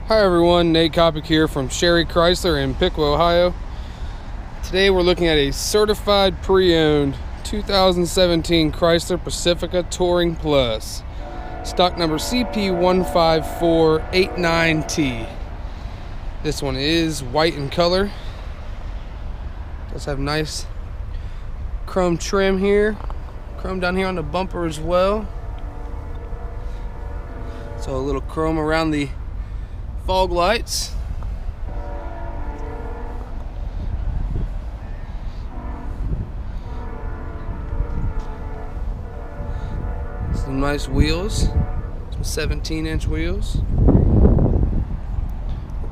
Hi everyone, Nate Kopic here from Sherry Chrysler in Piqua, Ohio. Today we're looking at a certified pre-owned 2017 Chrysler Pacifica Touring Plus, stock number CP15489T. This one is white in color. Does have nice chrome trim here, chrome down here on the bumper as well. So a little chrome around the fog lights. Some nice wheels, some 17-inch wheels.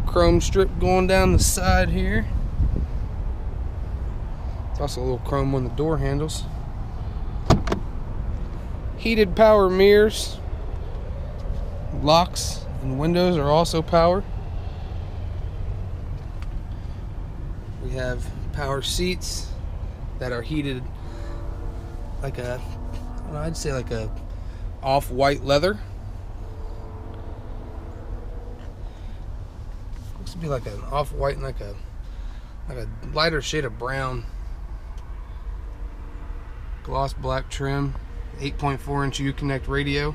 Chrome strip going down the side here. There's also a little chrome on the door handles. Heated power mirrors. Locks and windows are also power. We have power seats that are heated like a, I'd say like a off-white leather. Looks to be like an off-white and like a lighter shade of brown. Gloss black trim, 8.4-inch Uconnect radio.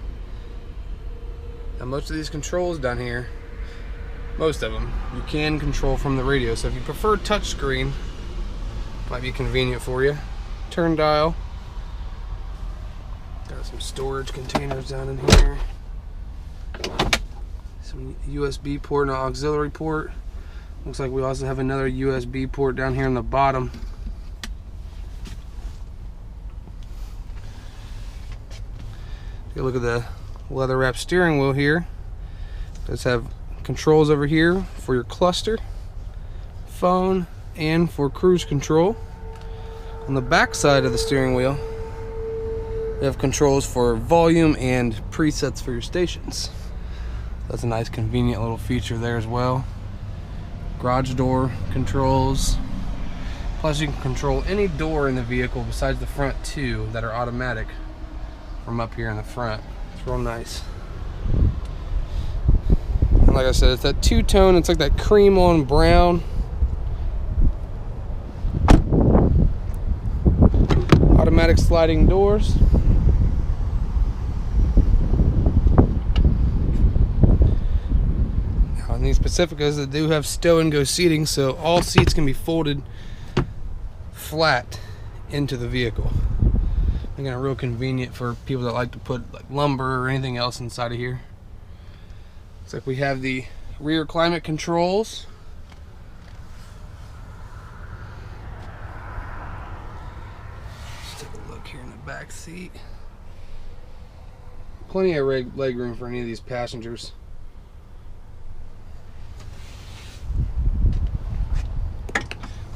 Now most of these controls down here, most of them, you can control from the radio. So if you prefer touchscreen, might be convenient for you. Turn dial. Got some storage containers down in here. Some USB port and an auxiliary port. Looks like we also have another USB port down here on the bottom. Take a look at the leather wrapped steering wheel here. It does have controls over here for your cluster, phone, and for cruise control. On the back side of the steering wheel, you have controls for volume and presets for your stations. That's a nice convenient little feature there as well. Garage door controls. Plus you can control any door in the vehicle besides the front two that are automatic from up here in the front. It's real nice. And like I said, it's that two-tone, it's like that cream on brown. Automatic sliding doors. Now in these Pacificas, they do have stow and go seating, so all seats can be folded flat into the vehicle. Making it real convenient for people that like to put like lumber or anything else inside of here. Looks like we have the rear climate controls. Let's take a look here in the back seat. Plenty of leg room for any of these passengers.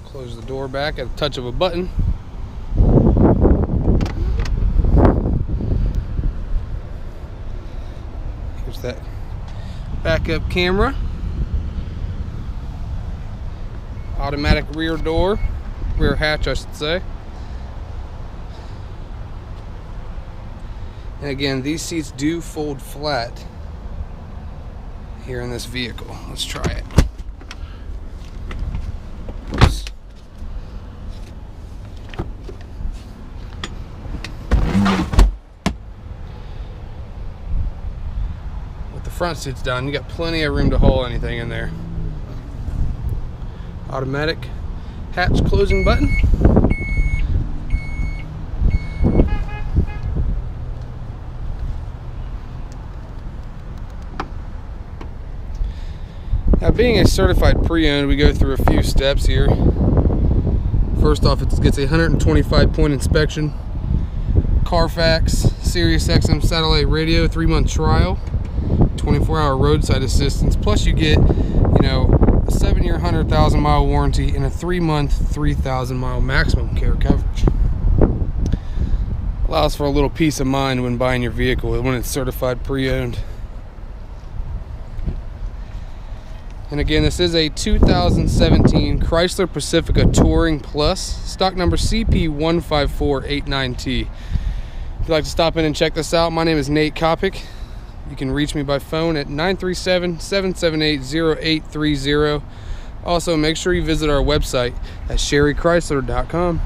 Close the door back at a touch of a button. Here's that backup camera. Automatic rear door, rear hatch I should say. And again, these seats do fold flat here in this vehicle. Let's try it. Oops. Front seat's down, you got plenty of room to haul anything in there. Automatic hatch closing button. Now being a certified pre-owned, we go through a few steps here. First off, it gets a 125-point inspection, Carfax, Sirius XM satellite radio, 3-month trial, 24-hour roadside assistance, plus you get, you know, a 7-year 100,000-mile warranty and a 3-month 3,000-mile maximum care coverage. Allows for a little peace of mind when buying your vehicle when it's certified pre-owned. And again, this is a 2017 Chrysler Pacifica Touring Plus, stock number CP15489T. If you'd like to stop in and check this out, my name is Nate Kopic. You can reach me by phone at 937-778-0830. Also, make sure you visit our website at sherrychrysler.com.